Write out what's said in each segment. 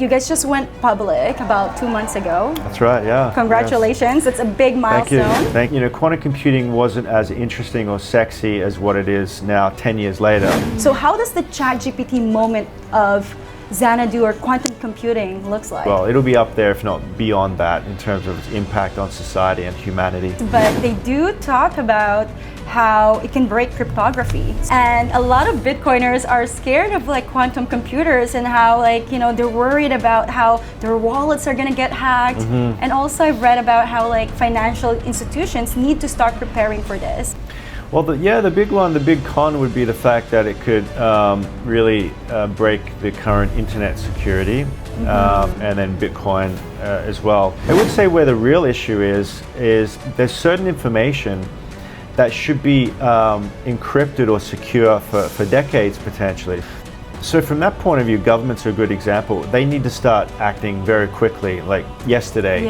You guys just went public about 2 months ago. That's right, yeah. Congratulations, It's a big milestone. Thank you. Quantum computing wasn't as interesting or sexy as what it is now 10 years later. So how does the ChatGPT moment of Xanadu or quantum computing looks like? Well, it'll be up there, if not beyond that, in terms of its impact on society and humanity. But they do talk about how it can break cryptography. And a lot of Bitcoiners are scared of quantum computers and how they're worried about how their wallets are gonna get hacked. And also I've read about how financial institutions need to start preparing for this. Well, the big con would be the fact that it could really break the current internet security and then Bitcoin as well. I would say where the real issue is there's certain information that should be encrypted or secure for decades potentially. So from that point of view, governments are a good example. They need to start acting very quickly, like yesterday,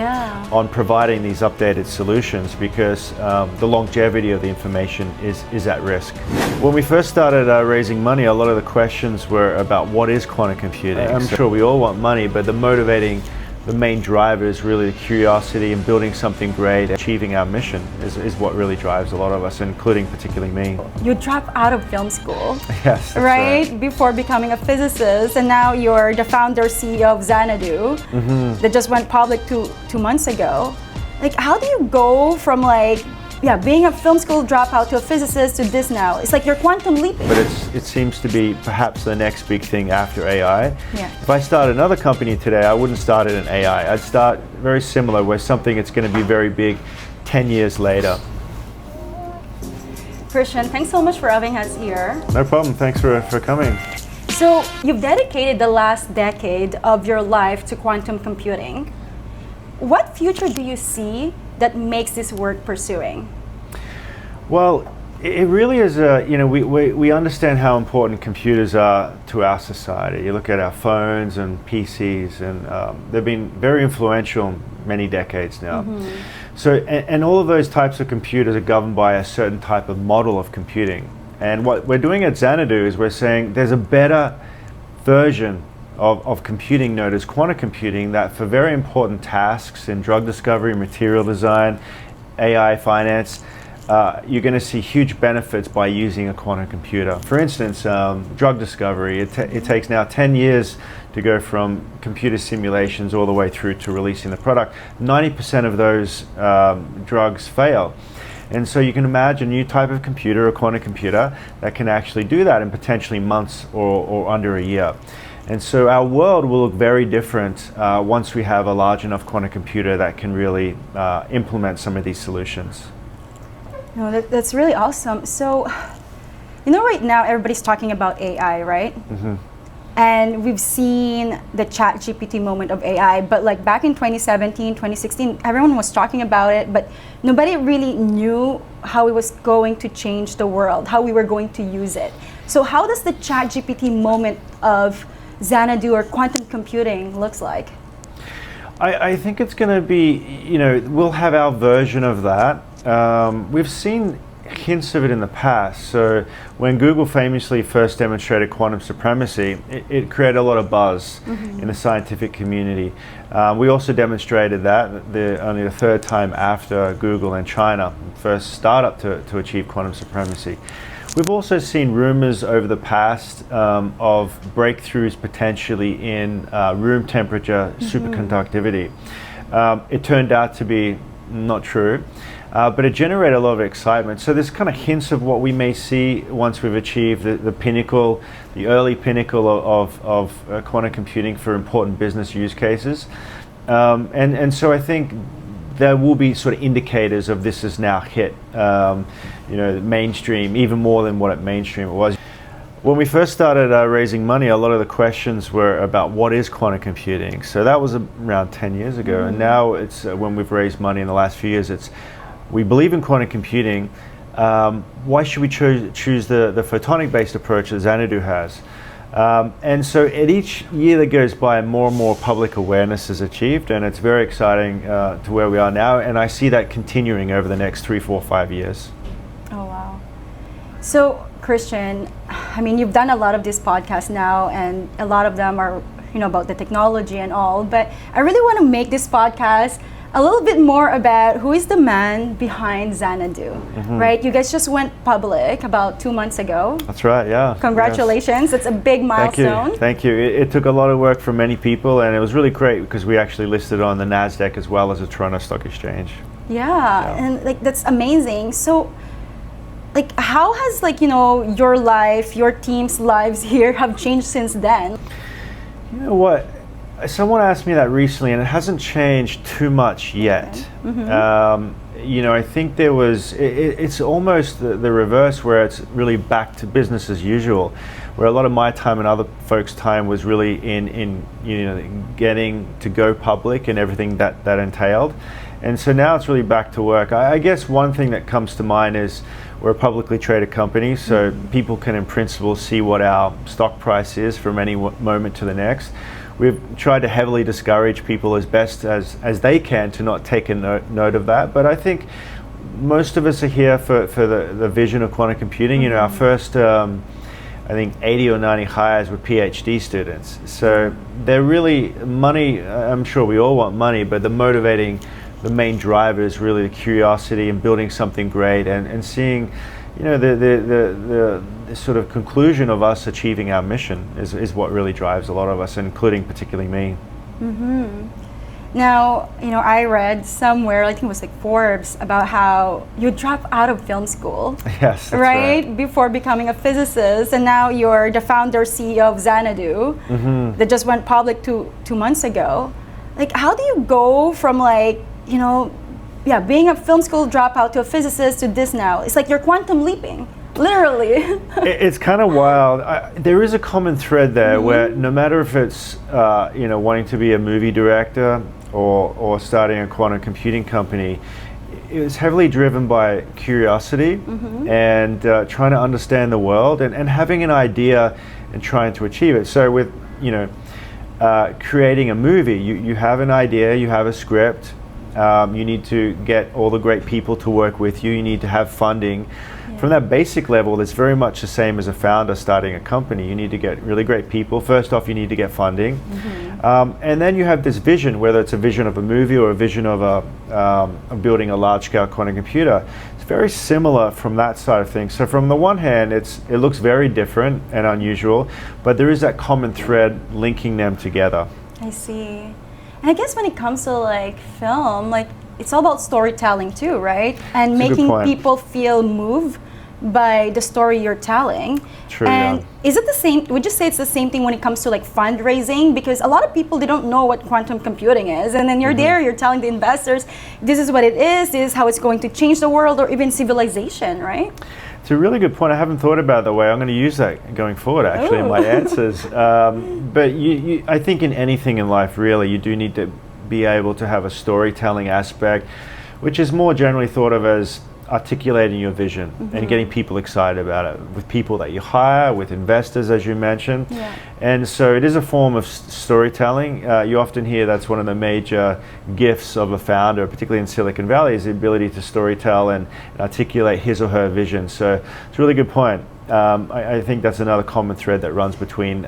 on providing these updated solutions because the longevity of the information is at risk. When we first started raising money, a lot of the questions were about what is quantum computing. I'm sure we all want money, but the main driver is really the curiosity and building something great. Achieving our mission is what really drives a lot of us, including particularly me. You dropped out of film school, yes, right? Before becoming a physicist, and now you're the founder CEO of Xanadu that just went public two months ago. How do you go from being a film school dropout to a physicist to this now? It's like you're quantum leaping. But it seems to be perhaps the next big thing after AI. Yeah. If I started another company today, I wouldn't start it in AI. I'd start very similar, where something that's going to be very big 10 years later. Christian, thanks so much for having us here. No problem. Thanks for coming. So you've dedicated the last decade of your life to quantum computing. What future do you see that makes this worth pursuing? Well, it really is we understand how important computers are to our society. You look at our phones and PCs, and they've been very influential many decades now. So, and all of those types of computers are governed by a certain type of model of computing. And what we're doing at Xanadu is we're saying there's a better version of computing known as quantum computing that for very important tasks in drug discovery, material design, AI, finance, you're going to see huge benefits by using a quantum computer. For instance, drug discovery, it takes now 10 years to go from computer simulations all the way through to releasing the product. 90% of those drugs fail. And so you can imagine a new type of computer, a quantum computer, that can actually do that in potentially months or under a year. And so our world will look very different once we have a large enough quantum computer that can really implement some of these solutions. No, that's really awesome. So, right now everybody's talking about AI, right? And we've seen the ChatGPT moment of AI, but back in 2017, 2016, everyone was talking about it, but nobody really knew how it was going to change the world, how we were going to use it. So how does the ChatGPT moment of Xanadu or quantum computing looks like? I think it's going to be, we'll have our version of that. We've seen hints of it in the past. So when Google famously first demonstrated quantum supremacy, it created a lot of buzz in the scientific community. We also demonstrated that only the third time after Google and China, first startup to achieve quantum supremacy. We've also seen rumors over the past of breakthroughs potentially in room temperature superconductivity. It turned out to be not true, but it generated a lot of excitement. So there's kind of hints of what we may see once we've achieved the pinnacle, the early pinnacle of quantum computing for important business use cases. And so I think there will be sort of indicators of this is now hit mainstream, even more than what mainstream it was. When we first started raising money, a lot of the questions were about what is quantum computing. So that was around 10 years ago, and now it's when we've raised money in the last few years, we believe in quantum computing. Why should we choose the photonic-based approach that Xanadu has? And so at each year that goes by, more and more public awareness is achieved, and it's very exciting to where we are now, and I see that continuing over the next 3, 4, 5 years. Oh, wow. So, Christian, you've done a lot of these podcasts now, and a lot of them are about the technology and all, but I really want to make this podcast a little bit more about who is the man behind Xanadu, right? You guys just went public about 2 months ago. That's right, yeah. Congratulations, it's a big milestone. Thank you. It took a lot of work from many people, and it was really great because we actually listed on the NASDAQ as well as the Toronto Stock Exchange. Yeah, and like that's amazing. So, like, how has your life, your team's lives here have changed since then? You know what? Someone asked me that recently, and it hasn't changed too much yet. I think there was, it's almost the reverse, where it's really back to business as usual, where a lot of my time and other folks' time was really in getting to go public and everything that entailed. And so now it's really back to work. I guess one thing that comes to mind is we're a publicly traded company, so people can in principle see what our stock price is from any moment to the next. We've tried to heavily discourage people as best as they can to not take a note of that. But I think most of us are here for the vision of quantum computing. Our first, I think 80 or 90 hires were PhD students. So they're really money. I'm sure we all want money, but the main driver is really the curiosity and building something great and seeing, the sort of conclusion of us achieving our mission is what really drives a lot of us, including particularly me. Now, I read somewhere, I think it was like Forbes, about how you dropped out of film school. Yes, that's right? Before becoming a physicist, and now you're the founder CEO of Xanadu that just went public two months ago. Like, how do you go from being a film school dropout to a physicist to this now? It's like you're quantum leaping, literally. It's kind of wild. There is a common thread there where no matter if it's wanting to be a movie director or starting a quantum computing company, it's heavily driven by curiosity and trying to understand the world and having an idea and trying to achieve it. So with creating a movie, you have an idea, you have a script. You need to get all the great people to work with you. You need to have funding. From that basic level, it's very much the same as a founder starting a company. You need to get really great people. First off, you need to get funding. And then you have this vision, whether it's a vision of a movie or a vision of of building a large-scale quantum computer. It's very similar from that side of things. So from the one hand, it looks very different and unusual, but there is that common thread linking them together. I see. And I guess when it comes to film, it's all about storytelling too, right? And making people feel moved by the story you're telling. True, and is it the same, would you say it's the same thing when it comes to fundraising? Because a lot of people, they don't know what quantum computing is. And then you're there, you're telling the investors, this is what it is, this is how it's going to change the world or even civilization, right? It's a really good point. I haven't thought about it that way. I'm going to use that going forward, actually, in my answers. But I think in anything in life, really, you do need to be able to have a storytelling aspect, which is more generally thought of as articulating your vision and getting people excited about it with people that you hire, with investors, as you mentioned. And so it is a form of storytelling. You often hear that's one of the major gifts of a founder, particularly in Silicon Valley, is the ability to storytell and articulate his or her vision. So it's a really good point. I think that's another common thread that runs between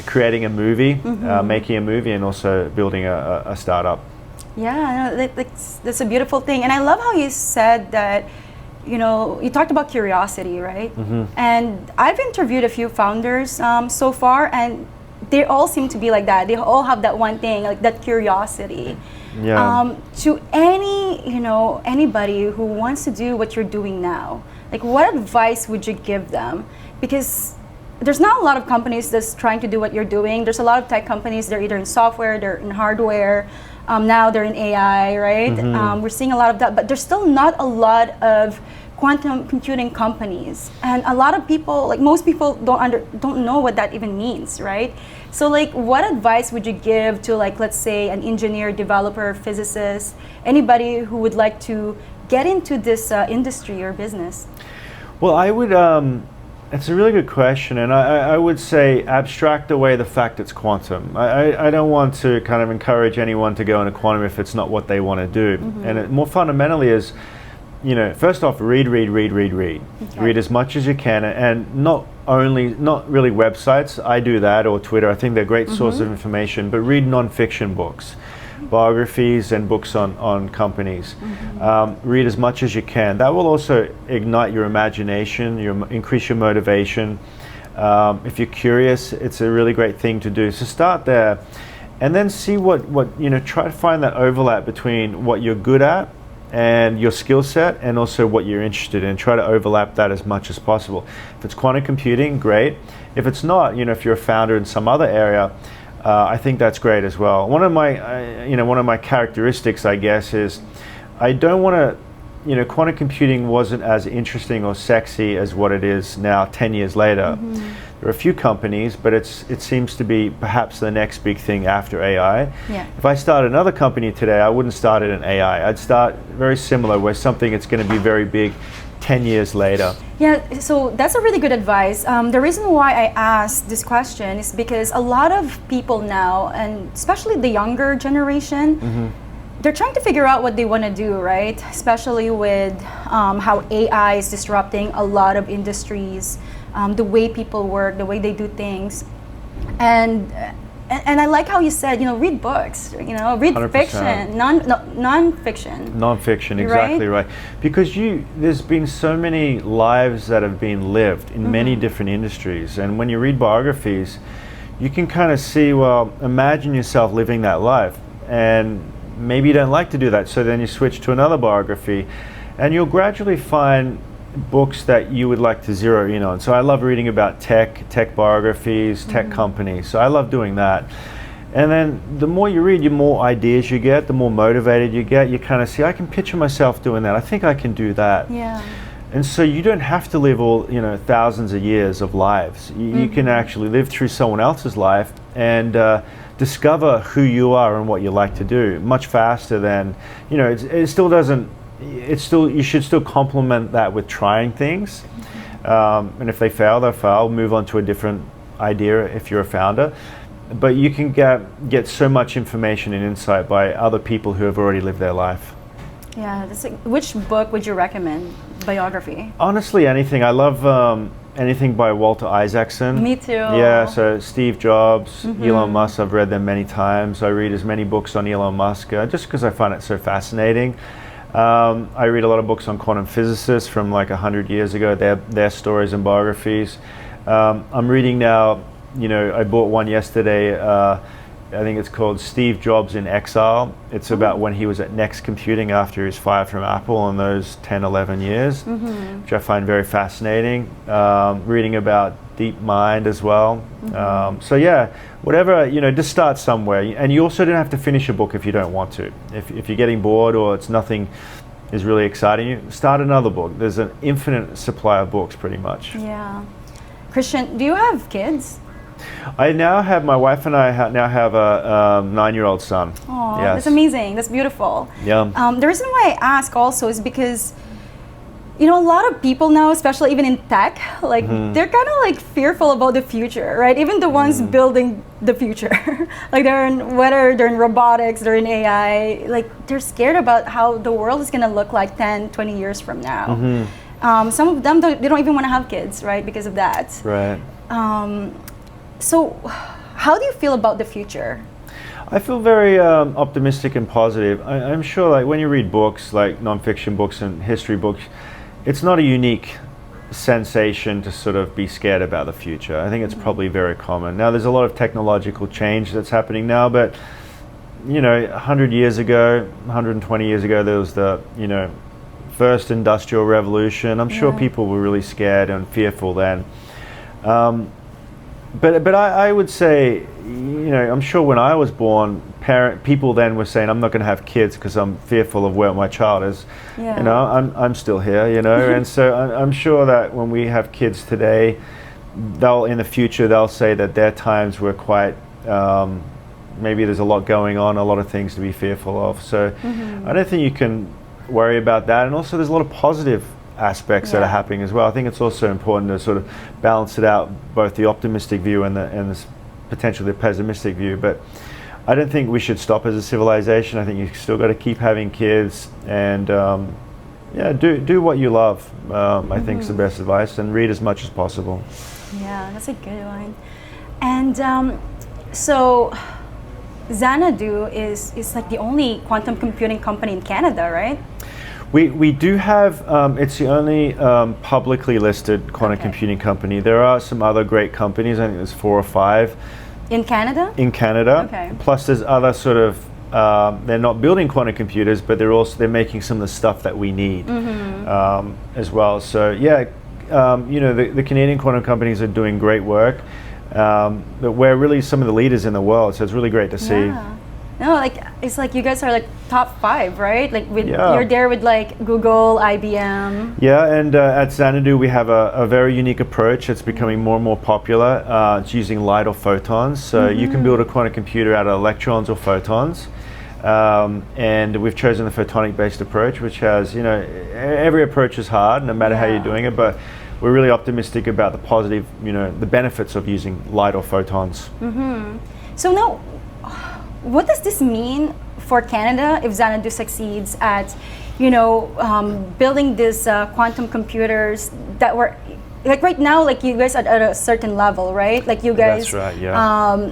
creating a movie, making a movie, and also building a startup. Yeah, that's a beautiful thing. And I love how you said that, you talked about curiosity, right? And I've interviewed a few founders so far, and they all seem to be like that. They all have that one thing, like that curiosity. To anybody who wants to do what you're doing now, what advice would you give them? Because there's not a lot of companies that's trying to do what you're doing. There's a lot of tech companies, they're either in software, they're in hardware, now they're in AI, right? We're seeing a lot of that, but there's still not a lot of quantum computing companies. And a lot of people, most people don't know what that even means, right? So what advice would you give to let's say an engineer, developer, physicist, anybody who would like to get into this industry or business? Well, I would, it's a really good question, and I would say abstract away the fact it's quantum. I don't want to kind of encourage anyone to go into quantum if it's not what they want to do. And it more fundamentally is, first off, read. Okay. Read as much as you can, and not really websites. I do that, or Twitter. I think they're great source of information, but read non-fiction books, biographies, and books on companies. Read as much as you can. That will also ignite your imagination, increase your motivation. If you're curious, it's a really great thing to do. So start there, and then see what try to find that overlap between what you're good at and your skill set, and also what you're interested in. Try to overlap that as much as possible. If it's quantum computing, great. If it's not, if you're a founder in some other area, I think that's great as well. One of my characteristics, I guess, is I don't want to. Quantum computing wasn't as interesting or sexy as what it is now 10 years later. There are a few companies, but it seems to be perhaps the next big thing after AI. Yeah. If I start another company today, I wouldn't start it in AI. I'd start very similar, where something that's going to be very big 10 years later. Yeah, so that's a really good advice. The reason why I asked this question is because a lot of people now, and especially the younger generation, they're trying to figure out what they want to do, right? Especially with how AI is disrupting a lot of industries, the way people work, the way they do things. And I like how you said, read books, read 100%. fiction, non-fiction. Non-fiction, exactly right. Because there's been so many lives that have been lived in many different industries. And when you read biographies, you can kind of see, well, imagine yourself living that life. And maybe you don't like to do that, so then you switch to another biography, and you'll gradually find books that you would like to zero in on. So I love reading about tech biographies, tech companies. So I love doing that. And then the more you read, the more ideas you get, the more motivated you get. You kind of see, I can picture myself doing that. I think I can do that. Yeah. And so you don't have to live all, thousands of years of lives. You can actually live through someone else's life and discover who you are and what you like to do much faster than, it still doesn't, you should still complement that with trying things. And if they fail, they'll fail. Move on to a different idea if you're a founder. But you can get so much information and insight by other people who have already lived their life. Yeah, which book would you recommend? Biography? Honestly, anything. I love anything by Walter Isaacson. Me too. Yeah, so Steve Jobs, Elon Musk, I've read them many times. I read as many books on Elon Musk just because I find it so fascinating. I read a lot of books on quantum physicists from like 100 years ago, their stories and biographies. I'm reading now, I bought one yesterday, I think it's called Steve Jobs in Exile. It's about when he was at Next Computing after he was fired from Apple in those 10, 11 years, which I find very fascinating. Reading about Deep Mind as well. So yeah, whatever, just start somewhere. And you also don't have to finish a book if you don't want to. If you're getting bored or it's nothing is really exciting you, start another book. There's an infinite supply of books pretty much. Yeah. Christian, do you have kids? I now have, my wife and I now have a 9-year-old son. Oh, yes. That's amazing. That's beautiful. Yeah. The reason why I ask also is because, a lot of people now, especially even in tech, like they're kind of like fearful about the future, right? Even the ones building the future, like whether they're in robotics, they're in AI, like they're scared about how the world is going to look like 10, 20 years from now. Some of them, they don't even want to have kids, right? Because of that. Right. So how do you feel about the future? I feel very optimistic and positive. I'm sure like when you read books, like nonfiction books and history books, it's not a unique sensation to sort of be scared about the future. I think it's probably very common. Now there's a lot of technological change that's happening now, but 100 years ago, 120 years ago, there was the, first industrial revolution. I'm sure people were really scared and fearful then. But I would say, I'm sure when I was born, people then were saying, I'm not going to have kids because I'm fearful of where my child is. Yeah. I'm still here, and so I'm sure that when we have kids today, in the future, they'll say that their times were quite, maybe there's a lot going on, a lot of things to be fearful of. So I don't think you can worry about that. And also there's a lot of positive aspects that are happening as well. I think it's also important to sort of balance it out, both the optimistic view and the potentially the pessimistic view. But I don't think we should stop as a civilization. I think you still got to keep having kids and yeah, do what you love. I think is the best advice, and read as much as possible. Yeah, that's a good one. And so Xanadu is like the only quantum computing company in Canada, right? We do have, it's the only publicly listed quantum computing company. There are some other great companies, I think there's 4 or 5. In Canada? In Canada. Okay. Plus there's other sort of, they're not building quantum computers, but they're making some of the stuff that we need as well. So yeah, the Canadian quantum companies are doing great work. But we're really some of the leaders in the world, so it's really great to see. Yeah. No, like it's like you guys are like top 5, right? Like you're there with like Google, IBM. Yeah, and at Xanadu we have a very unique approach. It's becoming more and more popular. It's using light or photons. So you can build a quantum computer out of electrons or photons. And we've chosen the photonic-based approach, which has, every approach is hard, no matter how you're doing it, but we're really optimistic about the positive, the benefits of using light or photons. So now, what does this mean for Canada if Xanadu succeeds at, building these quantum computers that were, like right now, like you guys are at a certain level, right? Like you guys, that's right, yeah.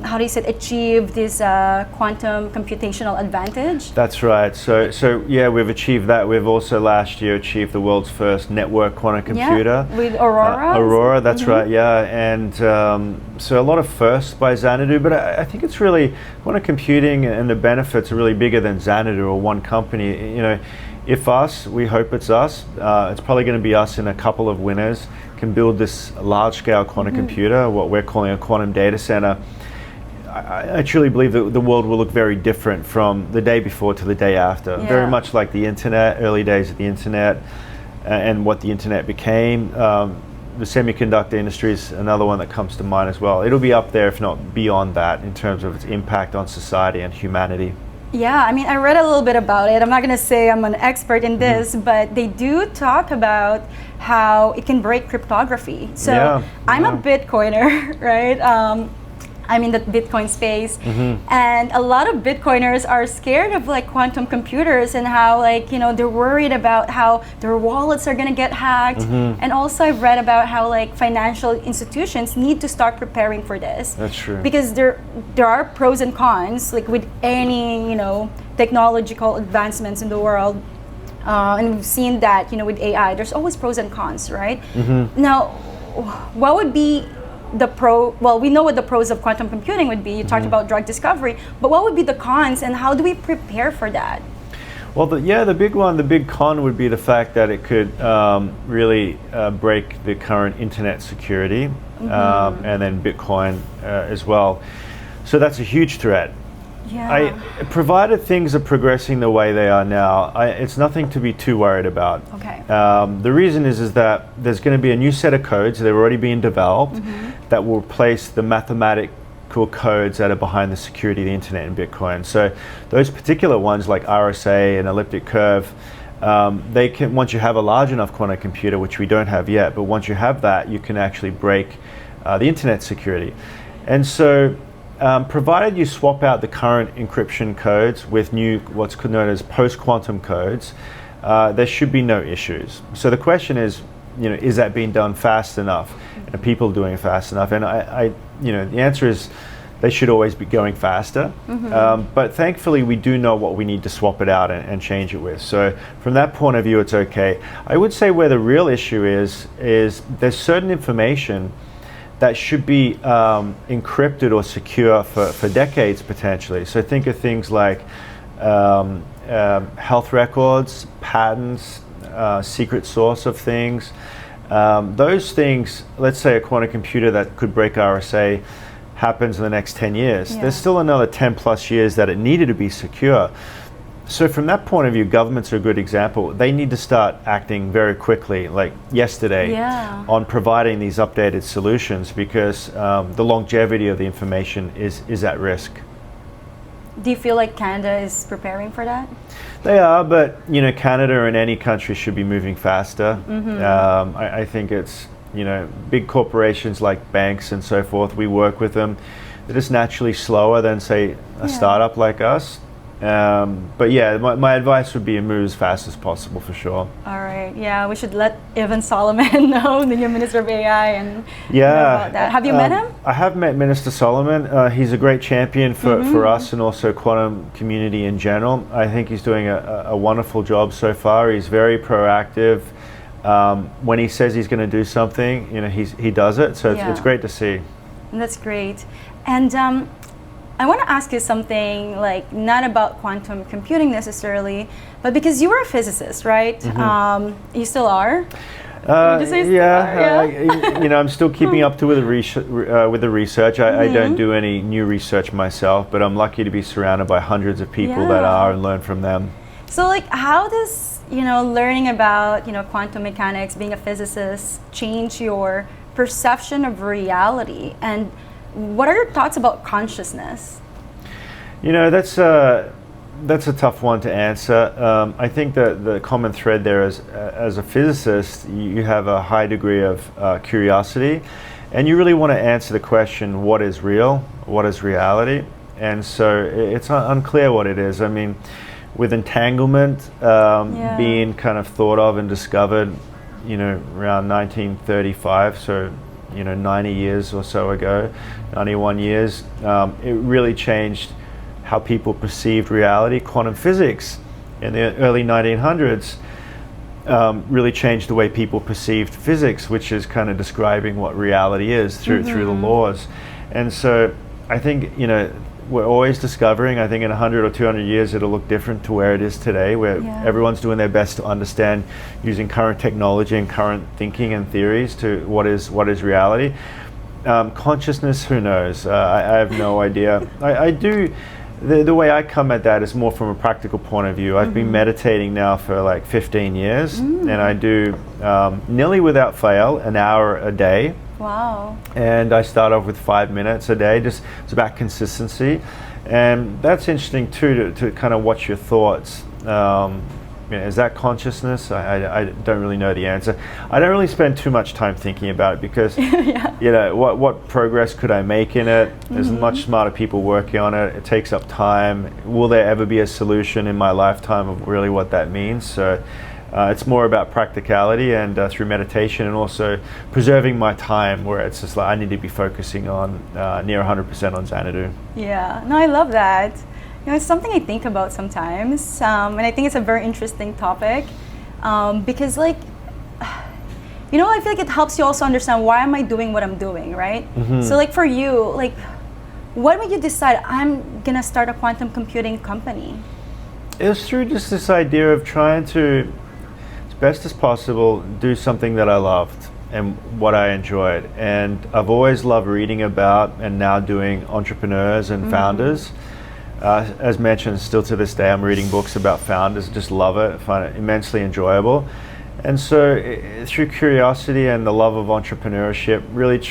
How do you say it, achieve this quantum computational advantage? That's right. So yeah, we've achieved that. We've also last year achieved the world's first network quantum computer. Yeah, with Aurora? Aurora, that's right, yeah. And so a lot of firsts by Xanadu, but I think it's really, quantum computing and the benefits are really bigger than Xanadu or one company. If us, we hope it's us, it's probably going to be us and a couple of winners can build this large-scale quantum computer, what we're calling a quantum data center. I truly believe that the world will look very different from the day before to the day after. Very much like the internet, early days of the internet, and what the internet became. The semiconductor industry is another one that comes to mind as well. It'll be up there, if not beyond that, in terms of its impact on society and humanity. Yeah, I mean, I read a little bit about it. I'm not going to say I'm an expert in this, but they do talk about how it can break cryptography. So I'm a Bitcoiner, right? I'm in the Bitcoin space, and a lot of Bitcoiners are scared of like quantum computers and how they're worried about how their wallets are going to get hacked. And also I've read about how like financial institutions need to start preparing for this. That's true. Because there are pros and cons, like with any technological advancements in the world. And we've seen that with AI, there's always pros and cons, right? Now, what would be we know what the pros of quantum computing would be. You talked about drug discovery, but what would be the cons and how do we prepare for that? Well, the big con would be the fact that it could really break the current internet security and then Bitcoin as well. So that's a huge threat. Yeah. Provided things are progressing the way they are now, it's nothing to be too worried about. Okay. The reason is that there's going to be a new set of codes that are already being developed that will replace the mathematical codes that are behind the security of the internet and Bitcoin. So those particular ones like RSA and elliptic curve, they can, once you have a large enough quantum computer, which we don't have yet, but once you have that, you can actually break the internet security. And so provided you swap out the current encryption codes with new, what's known as post-quantum codes, there should be no issues. So the question is, is that being done fast enough? And are people doing it fast enough? And the answer is they should always be going faster. But thankfully, we do know what we need to swap it out and change it with. So from that point of view, it's okay. I would say where the real issue is there's certain information that should be encrypted or secure for decades potentially. So think of things like health records, patents, secret source of things. Those things, let's say a quantum computer that could break RSA happens in the next 10 years. There's still another 10 plus years that it needed to be secure. So from that point of view, governments are a good example. They need to start acting very quickly, like yesterday, on providing these updated solutions because the longevity of the information is at risk. Do you feel like Canada is preparing for that? They are, but Canada and any country should be moving faster. I think it's big corporations like banks and so forth. We work with them. They're just naturally slower than say a startup like us. But yeah, my advice would be move as fast as possible for sure. All right. Yeah, we should let Evan Solomon know, the new Minister of AI, and know about that. Have you met him? I have met Minister Solomon. He's a great champion for us and also quantum community in general. I think he's doing a wonderful job so far. He's very proactive. When he says he's going to do something, he does it. So it's great to see. That's great. And I want to ask you something, like, not about quantum computing necessarily, but because you were a physicist, right? You still are? Would you say still are? I'm still keeping up with the research. I don't do any new research myself, but I'm lucky to be surrounded by hundreds of people that are and learn from them. So, like, how does learning about quantum mechanics, being a physicist, change your perception of reality? And what are your thoughts about consciousness? That's a tough one to answer. I think that the common thread there is, as a physicist, you have a high degree of curiosity, and you really want to answer the question, what is real? What is reality? And so it's unclear what it is. I mean, with entanglement being kind of thought of and discovered, around 1935, so 90 years or so ago, 91 years, it really changed how people perceived reality. Quantum physics in the early 1900s really changed the way people perceived physics, which is kind of describing what reality is through the laws. And so I think, we're always discovering. I think in 100 or 200 years it'll look different to where it is today, where everyone's doing their best to understand, using current technology and current thinking and theories, to what is reality. Consciousness, who knows? I have no idea. I do. The way I come at that is more from a practical point of view. I've been meditating now for like 15 years, and I do nearly without fail an hour a day. Wow. And I start off with 5 minutes a day. It's about consistency, and that's interesting too, to kind of watch your thoughts. Is that consciousness? I don't really know the answer. I don't really spend too much time thinking about it because what progress could I make in it? There's much smarter people working on it. It takes up time. Will there ever be a solution in my lifetime of really what that means? So it's more about practicality and through meditation, and also preserving my time, where it's just like I need to be focusing on near 100% on Xanadu. Yeah, no, I love that. It's something I think about sometimes, and I think it's a very interesting topic because, like, I feel like it helps you also understand, why am I doing what I'm doing, right? So, like, for you, like, what made you decide I'm gonna start a quantum computing company? It was through just this idea of trying to, as best as possible, do something that I loved and what I enjoyed. And I've always loved reading about and now doing entrepreneurs and founders. As mentioned, still to this day, I'm reading books about founders. Just love it. I find it immensely enjoyable. And so through curiosity and the love of entrepreneurship, really,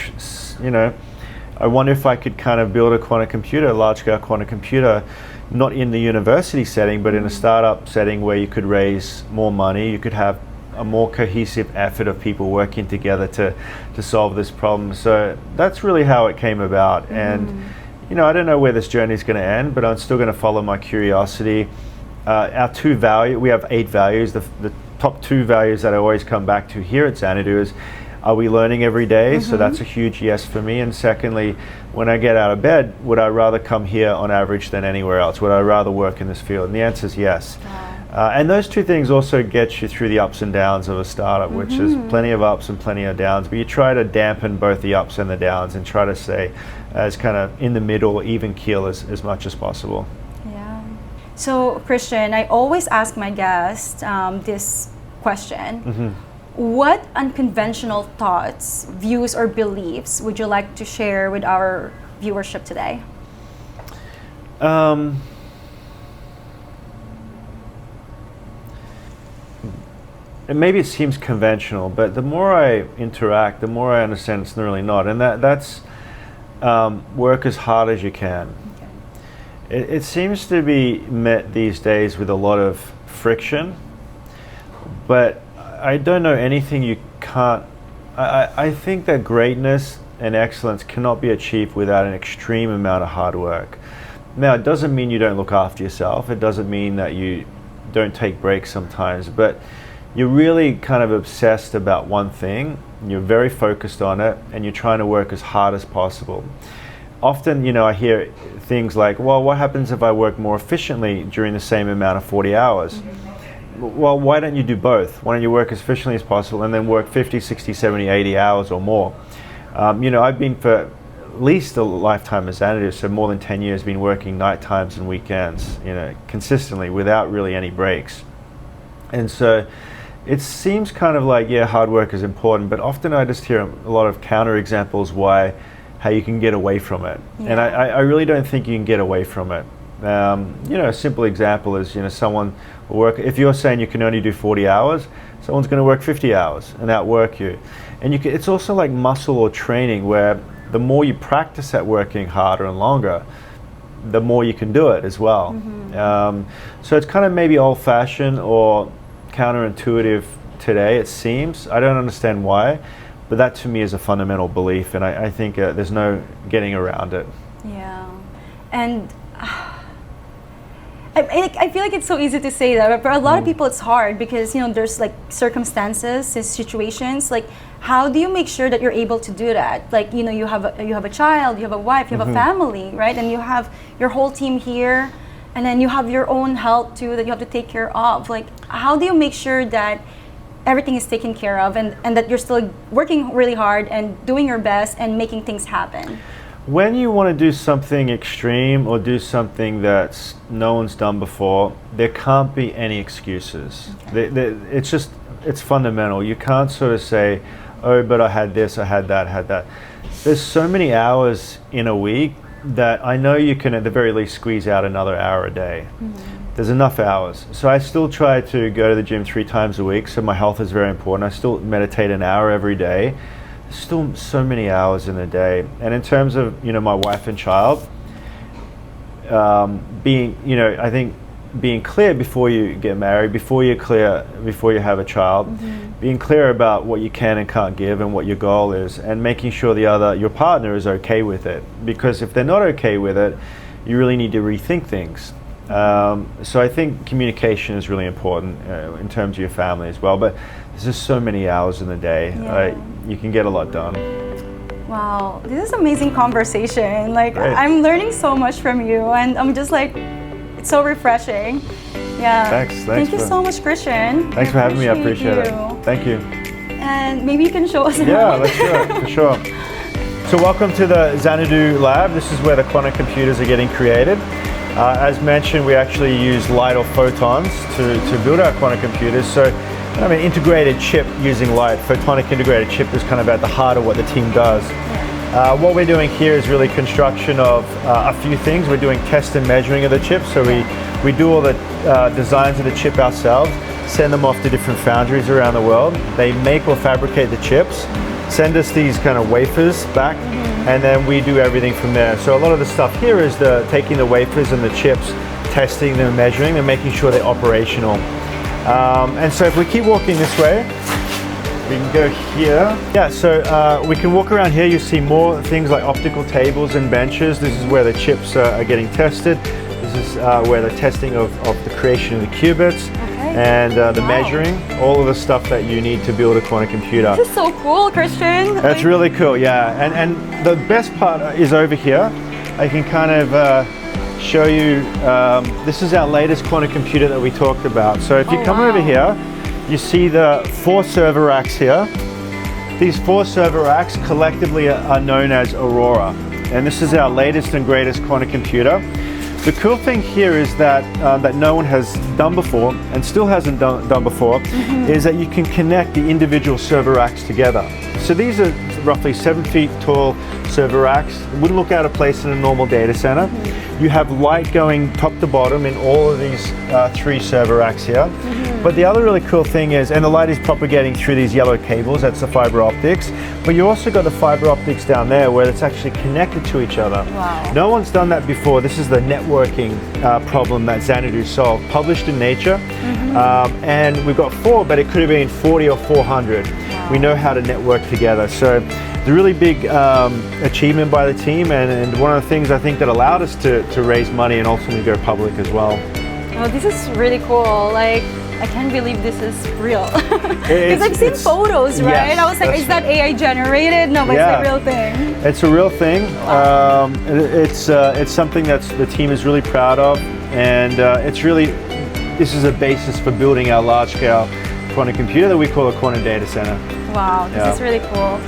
I wonder if I could kind of build a large-scale quantum computer, not in the university setting, but in a startup setting where you could raise more money. You could have a more cohesive effort of people working together to solve this problem. So that's really how it came about. And I don't know where this journey is going to end, but I'm still going to follow my curiosity. We have 8 values. The top 2 values that I always come back to here at Xanadu is, are we learning every day? So that's a huge yes for me. And secondly, when I get out of bed, would I rather come here on average than anywhere else? Would I rather work in this field? And the answer is yes. And those 2 things also get you through the ups and downs of a startup, which is plenty of ups and plenty of downs. But you try to dampen both the ups and the downs and try to stay as kind of in the middle, even keel as much as possible. Yeah. So, Christian, I always ask my guests this question. What unconventional thoughts, views, or beliefs would you like to share with our viewership today? And maybe it seems conventional, but the more I interact, the more I understand it's really not. And that's work as hard as you can. It seems to be met these days with a lot of friction, but I don't know anything you can't. I think that greatness and excellence cannot be achieved without an extreme amount of hard work. Now, it doesn't mean you don't look after yourself. It doesn't mean that you don't take breaks sometimes, but you're really kind of obsessed about one thing. You're very focused on it, and you're trying to work as hard as possible. Often, you know, I hear things like, well, what happens if I work more efficiently during the same amount of 40 hours? Well, why don't you do both? Why don't you work as efficiently as possible and then work 50, 60, 70, 80 hours or more? You know, I've been for at least a lifetime as Xanadu, so more than 10 years, been working night times and weekends, you know, consistently without really any breaks. And so it seems kind of like, yeah, hard work is important, but often I just hear a lot of counter examples how you can get away from it. Yeah. And I really don't think you can get away from it. You know, a simple example is, you know, someone will work, if you're saying you can only do 40 hours, someone's going to work 50 hours and outwork you. And you can, it's also like muscle or training, where the more you practice at working harder and longer, the more you can do it as well. So it's kind of maybe old-fashioned or counterintuitive today, it seems. I don't understand why, but that to me is a fundamental belief, and I think there's no getting around it. Yeah, and I feel like it's so easy to say that, but for a lot of people it's hard because, you know, there's like circumstances, situations. Like, how do you make sure that you're able to do that? Like, you know, you have a child, you have a wife, you have a family, right? And you have your whole team here, and then you have your own health too that you have to take care of. Like, how do you make sure that everything is taken care of and that you're still working really hard and doing your best and making things happen? When you want to do something extreme or do something that no one's done before, there can't be any excuses. Okay. It's fundamental. You can't sort of say, oh, but I had this, I had that, I had that. There's so many hours in a week that I know you can at the very least squeeze out another hour a day. There's enough hours. So I still try to go to the gym 3 times a week, so my health is very important. I still meditate an hour every day. There's still so many hours in a day. And in terms of, you know, my wife and child, being, you know, I think being clear before you get married, before you have a child, being clear about what you can and can't give and what your goal is, and making sure your partner is okay with it. Because if they're not okay with it, you really need to rethink things. So I think communication is really important in terms of your family as well. But there's just so many hours in the day. You can get a lot done. Wow, this is amazing conversation. Like, great. I'm learning so much from you, and I'm just like, it's so refreshing. Yeah. Thank you so much, Christian. Thanks for having me. I appreciate it. Thank you. And maybe you can show us around. Yeah, let's do it, for sure. So welcome to the Xanadu lab. This is where the quantum computers are getting created. As mentioned, we actually use light or photons to build our quantum computers. So I mean, integrated chip using light, photonic integrated chip is kind of at the heart of what the team does. What we're doing here is really construction of a few things. We're doing test and measuring of the chip. So we do all the designs of the chip ourselves, send them off to different foundries around the world. They make or fabricate the chips, send us these kind of wafers back, and then we do everything from there. So a lot of the stuff here is taking the wafers and the chips, testing them, measuring them, making sure they're operational. And so if we keep walking this way, we can go here. Yeah, so we can walk around here. You see more things like optical tables and benches. This is where the chips are getting tested. This is where the testing of the creation of the qubits. And the measuring, all of the stuff that you need to build a quantum computer. This is so cool, Christian. That's really cool, yeah. And the best part is over here. I can kind of show you, this is our latest quantum computer that we talked about. So if you come over here, you see the 4 server racks here. These 4 server racks collectively are known as Aurora. And this is our latest and greatest quantum computer. The cool thing here is that that no one has done before, and still hasn't done before, is that you can connect the individual server racks together. So these are roughly 7 feet tall server racks. It wouldn't look out of place in a normal data center. You have light going top to bottom in all of these 3 server racks here. But the other really cool thing is, and the light is propagating through these yellow cables, that's the fiber optics, but you also got the fiber optics down there where it's actually connected to each other. Wow. No one's done that before. This is the networking problem that Xanadu solved, published in Nature. And we've got 4, but it could have been 40 or 400. We know how to network together. So it's a really big achievement by the team, and one of the things I think that allowed us to raise money and ultimately go public as well. Oh, this is really cool. Like, I can't believe this is real. Because I've seen photos, right? Yes, I was like, is that AI generated? No, but it's a real thing. It's a real thing. Wow. It's something that the team is really proud of, and this is a basis for building our large-scale quantum computer that we call a quantum data center. Wow, this is really cool.